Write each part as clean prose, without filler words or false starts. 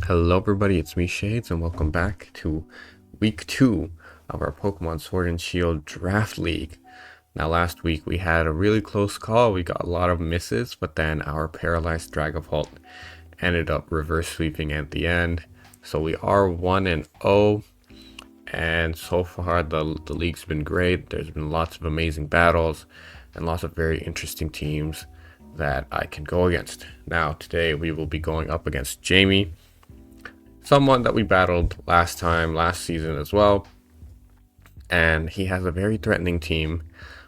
Hello everybody, it's me Shades and welcome back to week 2 of our Pokemon Sword and Shield Draft League. Now last week we had a really close call, we got a lot of misses, but then our Paralyzed Dragapult ended up reverse sweeping at the end. So we are 1-0 and so far the league's been great. There's been lots of amazing battles and lots of very interesting teams that I can go against. Now today we will be going up against Jamie, someone that we battled last season as well. And he has a very threatening team,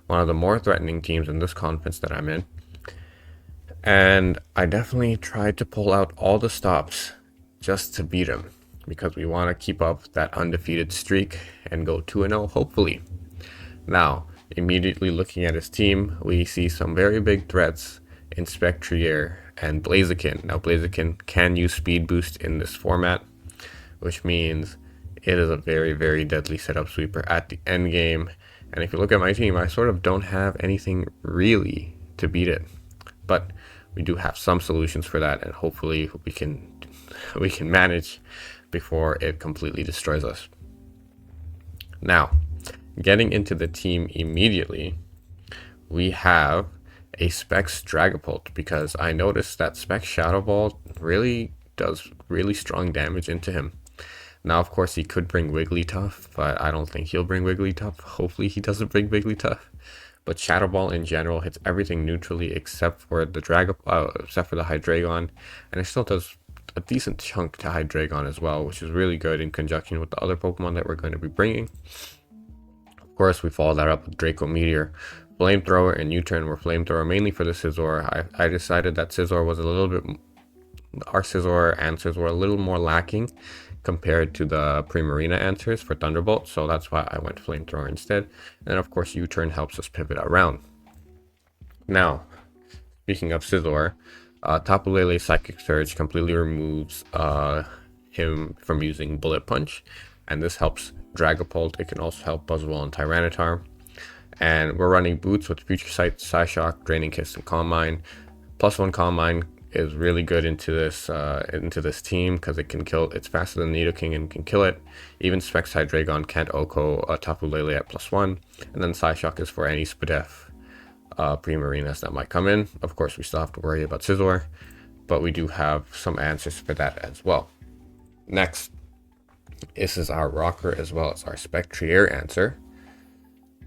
one of the more threatening teams in this conference that I'm in. And I definitely tried to pull out all the stops just to beat him because we want to keep up that undefeated streak and go 2-0 hopefully. Now, immediately looking at his team, we see some very big threats in Spectrier and Blaziken. Now Blaziken can use speed boost in this format, which means it is a very, very deadly setup sweeper at the end game. And if you look at my team, I sort of don't have anything really to beat it, but we do have some solutions for that, and hopefully we can manage before it completely destroys us. Now, getting into the team immediately, we have a Specs Dragapult because I noticed that Specs Shadow Ball really does really strong damage into him. Now, of course, he could bring Wigglytuff, but I don't think he'll bring Wigglytuff. Hopefully he doesn't bring Wigglytuff. But Shadow Ball in general hits everything neutrally except for the Hydreigon, and it still does a decent chunk to Hydreigon as well, which is really good in conjunction with the other Pokemon that we're going to be bringing. Of course, we follow that up with Draco Meteor. Flamethrower and U-Turn were Flamethrower mainly for the Scizor. I decided that Scizor was a little bit... Our Scizor answers were a little more lacking compared to the Primarina answers for Thunderbolt, so that's why I went Flamethrower instead. And of course, U-Turn helps us pivot around. Now, speaking of Scizor, Tapu Lele Psychic Surge completely removes him from using Bullet Punch, and this helps Dragapult. It can also help Buzzwole and Tyranitar. And we're running Boots with Future Sight, Psyshock, Draining Kiss, and Calm Mind. +1 Calm Mind is really good into this team because it can kill. It's faster than Nidoking and can kill it. Even Specs Hydreigon can't OHKO Tapu Lele at +1, and then Psyshock is for any Spadef Primarinas that might come in. Of course, we still have to worry about Scizor, but we do have some answers for that as well. Next, this is our Rocker as well as our Spectrier answer.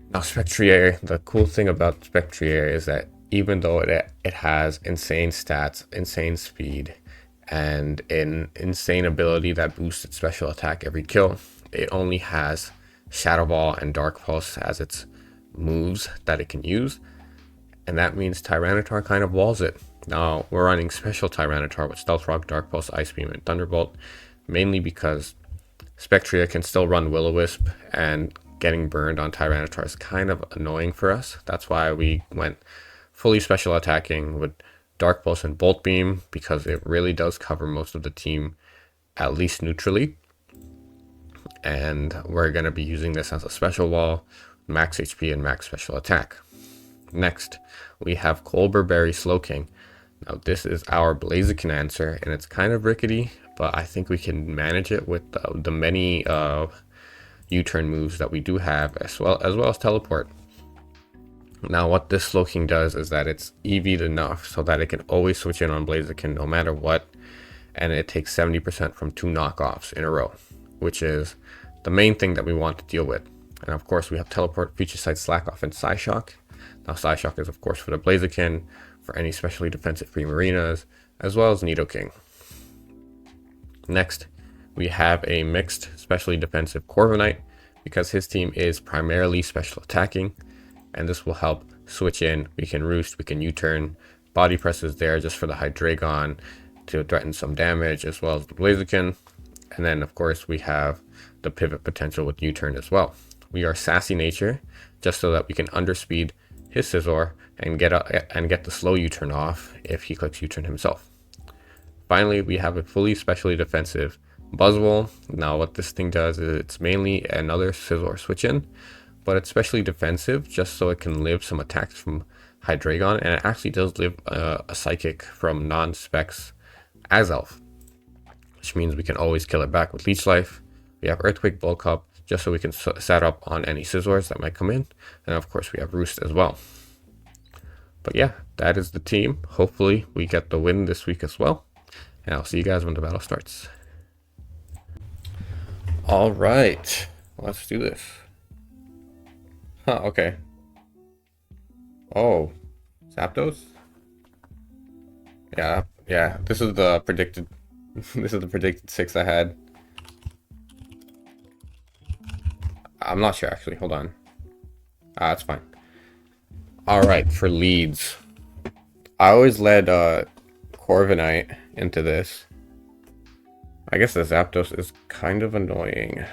Now, Spectrier, the cool thing about Spectrier is that even though it has insane stats, insane speed, and an insane ability that boosts its special attack every kill, it only has Shadow Ball and Dark Pulse as its moves that it can use, and that means Tyranitar kind of walls it. Now, we're running Special Tyranitar with Stealth Rock, Dark Pulse, Ice Beam, and Thunderbolt, mainly because Spectrier can still run Will-O-Wisp, and getting burned on Tyranitar is kind of annoying for us. That's why we went fully special attacking with Dark Pulse and Bolt Beam, because it really does cover most of the team, at least neutrally. And we're going to be using this as a special wall, max HP and max special attack. Next, we have Colberberry Slowking. Now, this is our Blaziken answer, and it's kind of rickety, but I think we can manage it with the many U-Turn moves that we do have, as well as Teleport. Now, what this Slowking does is that it's EV'd enough so that it can always switch in on Blaziken no matter what, and it takes 70% from 2 knockoffs in a row, which is the main thing that we want to deal with. And of course, we have Teleport, Future Sight, Slack Off, and Psyshock. Now, Psyshock is of course for the Blaziken, for any specially defensive Primarinas, as well as Nidoking. Next, we have a mixed specially defensive Corviknight because his team is primarily special attacking, and this will help switch in. We can Roost, we can U-Turn, Body Press is there just for the Hydreigon to threaten some damage, as well as the Blaziken. And then of course we have the pivot potential with U-Turn as well. We are Sassy Nature just so that we can underspeed his Scizor and get the slow U-Turn off if he clicks U-Turn himself. Finally, we have a fully specially defensive Buzzwole. Now what this thing does is it's mainly another Scizor switch in, but it's specially defensive just so it can live some attacks from Hydreigon, and it actually does live a Psychic from non-Specs Azelf. which means we can always kill it back with Leech Life. We have Earthquake Bulk Up, just so we can set up on any Scizors that might come in. And of course we have Roost as well. But yeah, that is the team. Hopefully we get the win this week as well. And I'll see you guys when the battle starts. All right, let's do this. Huh, okay. Oh, Zapdos? Yeah, this is the predicted this is the predicted 6 I had. I'm not sure actually, hold on. That's fine. Alright, for leads. I always led Corviknight into this. I guess the Zapdos is kind of annoying.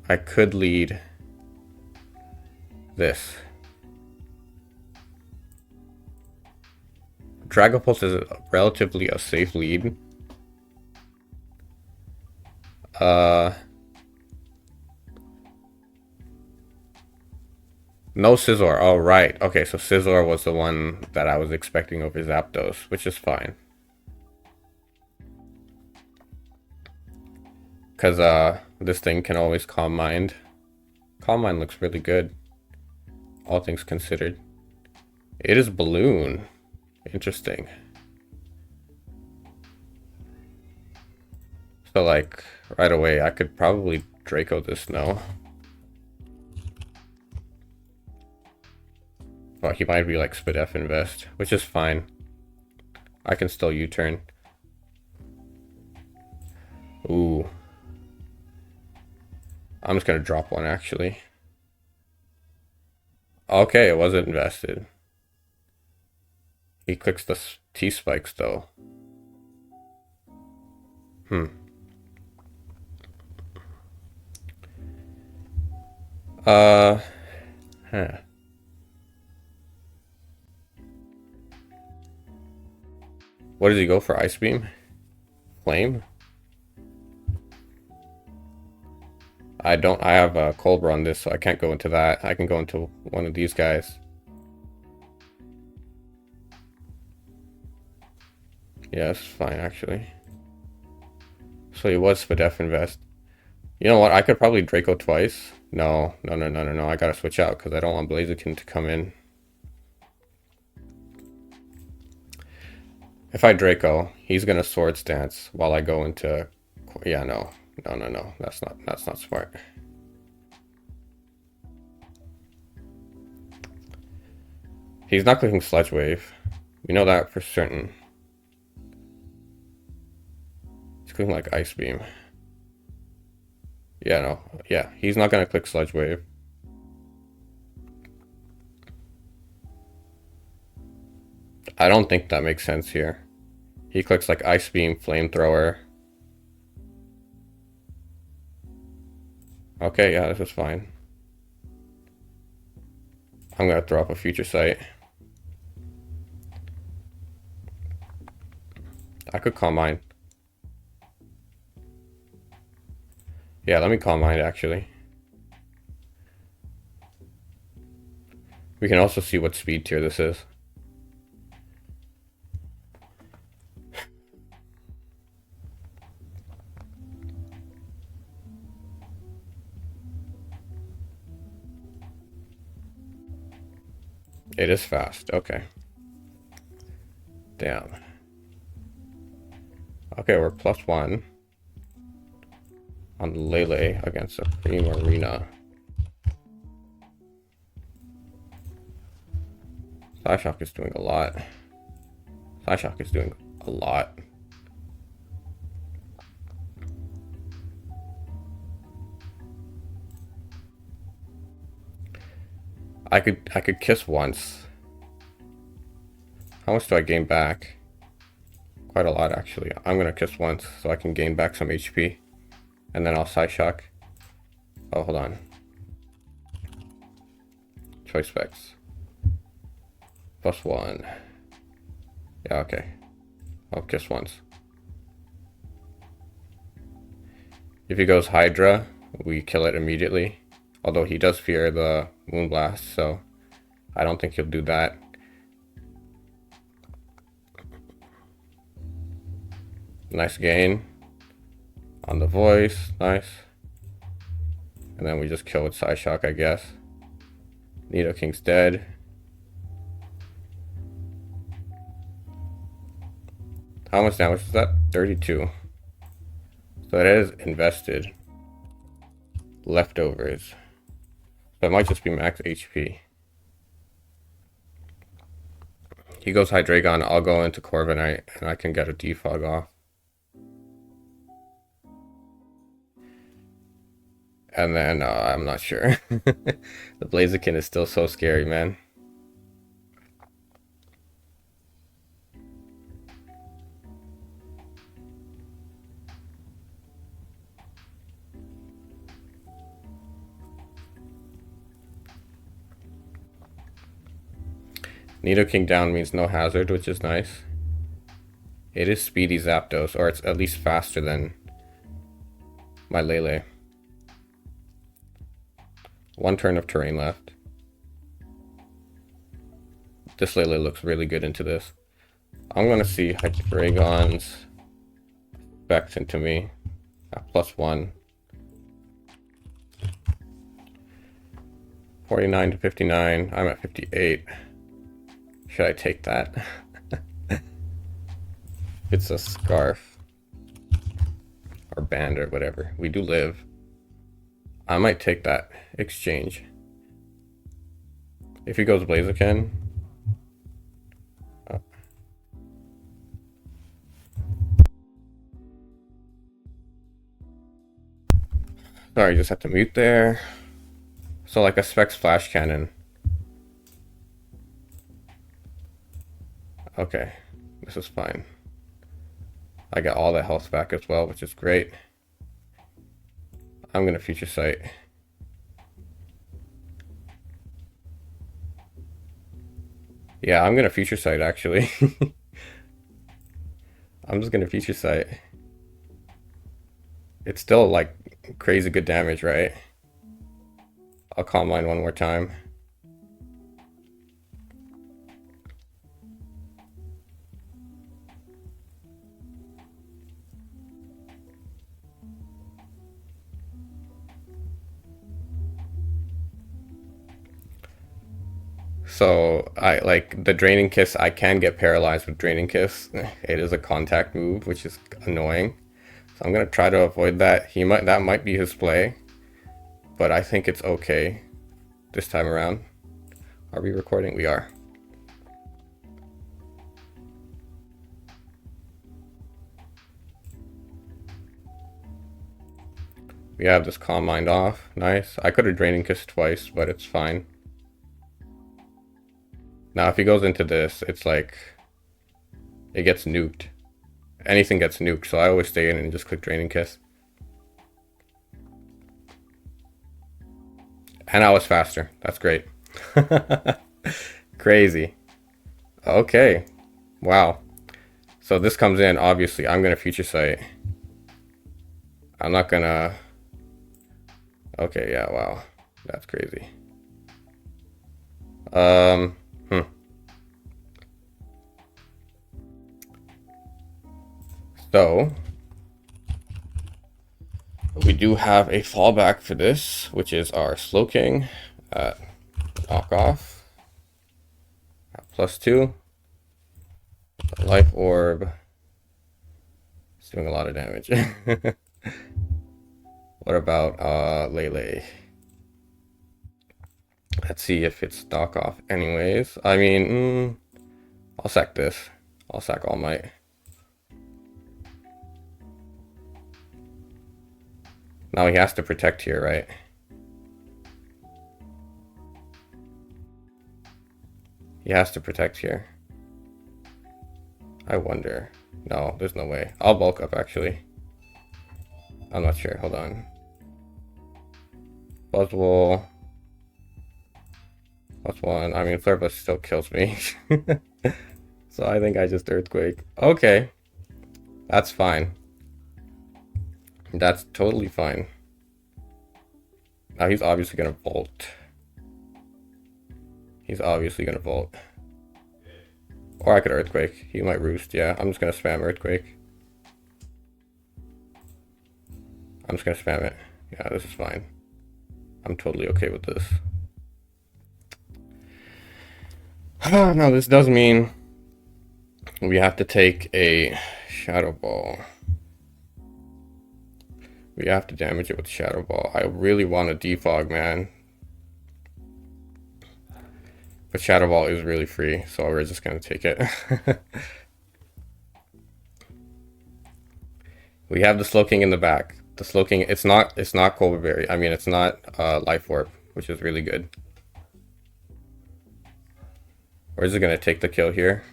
I could lead this. Dragapult is relatively a safe lead. No Scizor. Oh, right. Okay, so Scizor was the one that I was expecting over Zapdos, which is fine. Because this thing can always Calm Mind. Calm Mind looks really good, all things considered. It is Balloon. Interesting. So, like, right away, I could probably Draco this, no? Well, he might be like Spidef Invest, which is fine. I can still U-turn. Ooh. I'm just gonna drop one, actually. Okay, it wasn't invested. He clicks the T-Spikes, though. Huh. What does he go for? Ice Beam? Flame? I have a Cobra on this, so I can't go into that. I can go into one of these guys. Yeah, that's fine, actually. So he was Spidef Invest. You know what? I could probably Draco twice. No. I gotta switch out because I don't want Blaziken to come in. If I Draco, he's gonna Swords Dance while I go into... Yeah, no. That's not smart. He's not clicking Sludge Wave. We know that for certain. He's clicking like Ice Beam. Yeah, no. Yeah, he's not gonna click Sludge Wave. I don't think that makes sense here. He clicks like Ice Beam, Flamethrower. Okay, yeah, this is fine. I'm gonna throw up a Future Sight. I could Calm Mind. Yeah, let me Calm Mind, actually. We can also see what speed tier this is. It is fast, okay. Damn. Okay, we're +1 on LELE against Supreme Arena. Psyshock is doing a lot. Psyshock is doing a lot. I could kiss once. How much do I gain back? Quite a lot, actually. I'm gonna kiss once so I can gain back some HP. And then I'll Psyshock. Oh, hold on. Choice Specs. +1. Yeah, okay. I'll kiss once. If he goes Hydra, we kill it immediately. Although he does fear the Moonblast, so I don't think he'll do that. Nice gain on the voice. Nice. And then we just kill with Side Shock, I guess. Nido King's dead. How much damage is that? 32. So it is invested. Leftovers. But it might just be max HP. He goes Hydreigon, I'll go into Corviknight, and I can get a defog off. And then, I'm not sure. The Blaziken is still so scary, man. Nidoking down means no hazard, which is nice. It is speedy Zapdos, or it's at least faster than my LELE. One turn of terrain left. This LELE looks really good into this. I'm gonna see Hydreigon's effect into me at +1. 49 to 59. I'm at 58. Should I take that? It's a scarf. Or band or whatever. We do live. I might take that exchange. If he goes Blaziken. Oh. Sorry, just have to mute there. So like a Specs Flash Cannon. Okay, this is fine. I got all the health back as well, which is great. I'm gonna Future Sight. Yeah, I'm gonna Future Sight actually. I'm just gonna Future Sight. It's still like crazy good damage, right? I'll Calm Mind one more time. So I like the Draining Kiss. I can get paralyzed with Draining Kiss. It is a contact move, which is annoying. So I'm gonna try to avoid that. That might be his play, but I think it's okay this time around. Are we recording? We are. We have this Calm Mind off. Nice. I could have Draining Kiss twice, but it's fine. Now, if he goes into this, it's like it gets nuked. Anything gets nuked, so I always stay in and just click Draining Kiss. And I was faster. That's great. Crazy. Okay. Wow. So this comes in, obviously. I'm going to Future Sight. I'm not going to... Okay, yeah, wow. That's crazy. So, we do have a fallback for this, which is our Slowking at knockoff at +2. Life Orb. It's doing a lot of damage. What about LELE? Let's see if it's knockoff anyways. I mean, I'll sack this. I'll sack All Might. Now he has to protect here, right? He has to protect here. I wonder. No, there's no way. I'll bulk up, actually. I'm not sure. Hold on. Buzzwole. +1. I mean, Flare Blitz still kills me. So I think I just Earthquake. Okay. That's fine. That's totally fine. Now he's obviously gonna Volt. He's obviously gonna Volt. Or I could Earthquake. He might Roost, yeah. I'm just gonna spam Earthquake. I'm just gonna spam it. Yeah, this is fine. I'm totally okay with this. Now this does mean we have to take a Shadow Ball. We have to damage it with Shadow Ball. I really want a defog, man. But Shadow Ball is really free, so we're just gonna take it. We have the Slowking in the back. The Slowking, it's not Cobra Berry. I mean, it's not Life Orb, which is really good. We're just gonna take the kill here.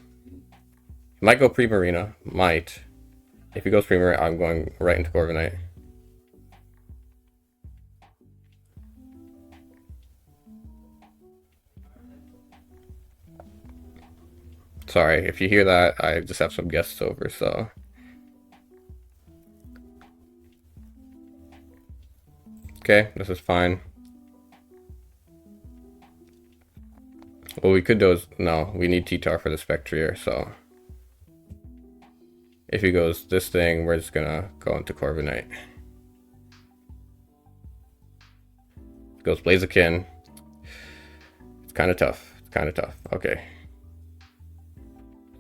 Might go Primarina. Might. If he goes Primarina, I'm going right into Corviknight. Sorry, if you hear that, I just have some guests over, so. Okay, this is fine. What we could do is, no, we need T-Tar for the Spectrier, so. If he goes this thing, we're just gonna go into Corviknight. Goes Blaziken. It's kind of tough. It's kind of tough. Okay.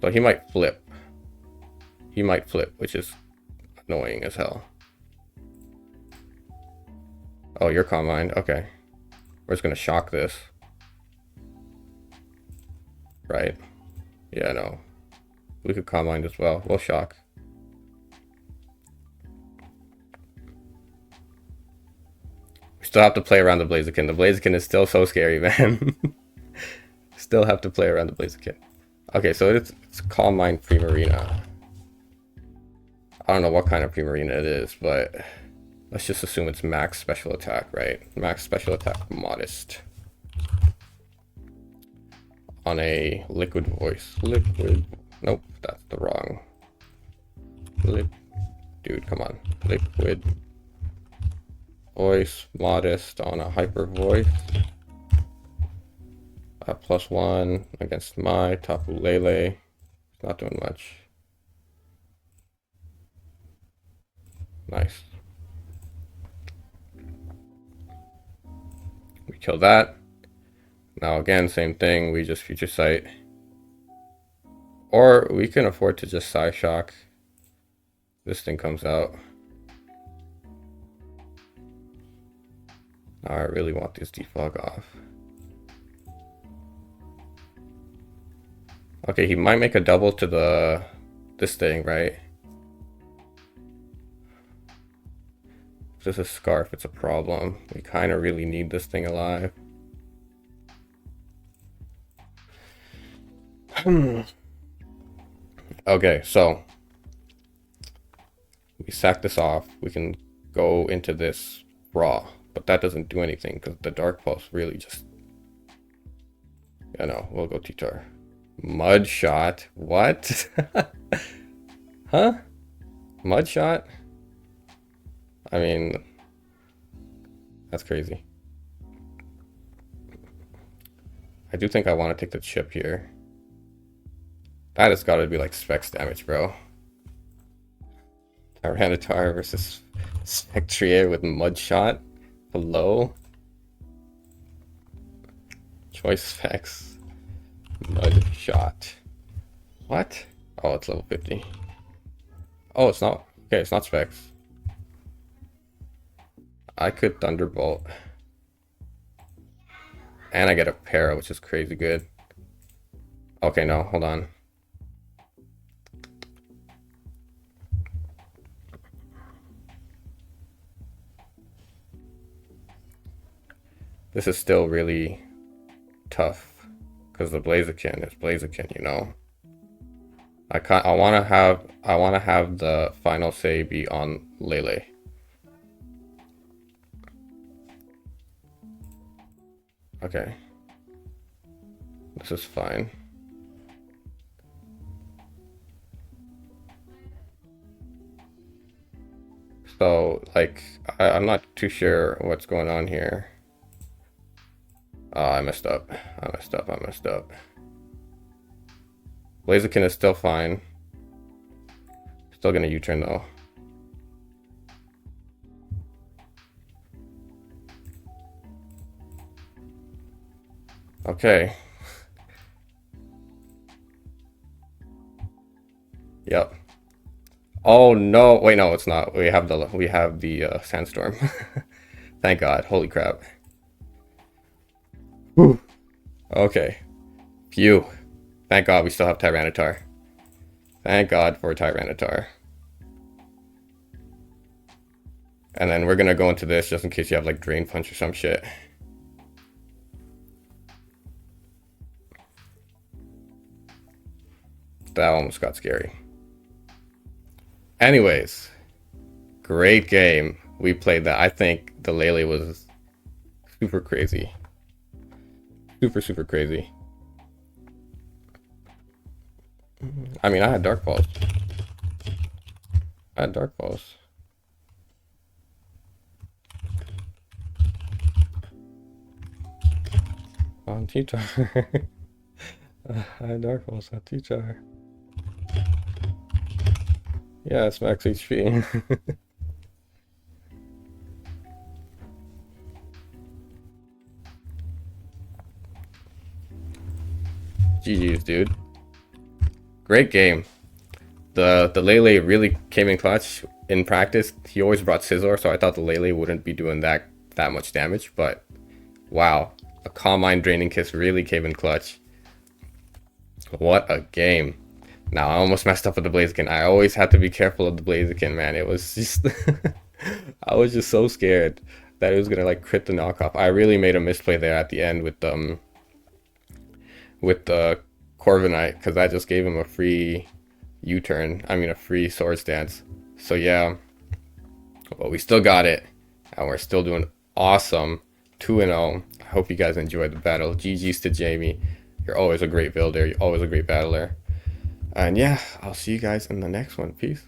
So he might flip. He might flip, which is annoying as hell. Oh, you're Calm Mind. Okay. We're just gonna shock this. Right. Yeah, no. We could Calm Mind as well. We'll shock. We still have to play around the Blaziken. The Blaziken is still so scary, man. Still have to play around the Blaziken. Okay, so it's Calm Mind Primarina. I don't know what kind of Primarina it is, but let's just assume it's max special attack, right? Max special attack modest. On a liquid voice. Liquid. Nope, that's the wrong. Dude, come on. Liquid voice modest on a hyper voice. +1 against my TAPU LELE. Not doing much. Nice. We kill that. Now again, same thing. We just Future Sight. Or we can afford to just Psyshock. This thing comes out. Now I really want this defog off. Okay, he might make a double to this thing, right? If this is Scarf, it's a problem. We kind of really need this thing alive. Okay, so we sack this off. We can go into this raw, but that doesn't do anything because the Dark Pulse really just... Yeah, no, we'll go T-Tar. Mud Shot? What? Huh? Mud Shot? I mean, that's crazy. I do think I want to take the chip here. That has got to be like Specs damage, bro. Tyranitar versus Spectrier with Mud Shot. Hello? Choice Specs. Mud Shot. What? Oh, it's level 50. Oh, it's not. Okay, it's not Specs. I could Thunderbolt. And I get a Para, which is crazy good. Okay, no, hold on. This is still really tough. Because the Blaziken is Blaziken, you know. I want to have the final say be on LELE. Okay. This is fine. So, like, I'm not too sure what's going on here. Oh, I messed up. I messed up. Blaziken is still fine. Still gonna U-turn though. Okay. Yep. Oh no. Wait, no, it's not. We have the sandstorm. Thank God. Holy crap. Whew. Okay. Phew. Thank God we still have Tyranitar. Thank God for Tyranitar. And then we're gonna go into this just in case you have like Drain Punch or some shit. That almost got scary. Anyways, great game. We played that. I think the LELE was super crazy. Super, super crazy. I mean, I had Dark Balls. I had Dark Balls. On T-Tar. I had Dark Balls on T-Tar. Yeah, it's max HP. GG's, dude. Great game. The LELE really came in clutch in practice. He always brought Scizor, so I thought the LELE wouldn't be doing that much damage, but wow. A Calm Mind Draining Kiss really came in clutch. What a game. Now, I almost messed up with the Blaziken. I always had to be careful of the Blaziken, man. It was just... I was just so scared that it was gonna like crit the knockoff. I really made a misplay there at the end with the Corviknight, because I just gave him a free U-turn. I mean, a free Swords Dance. So yeah, but we still got it, and we're still doing awesome. 2-0. I hope you guys enjoyed the battle. GG's to Jamie. You're always a great builder. You're always a great battler. And yeah, I'll see you guys in the next one. Peace.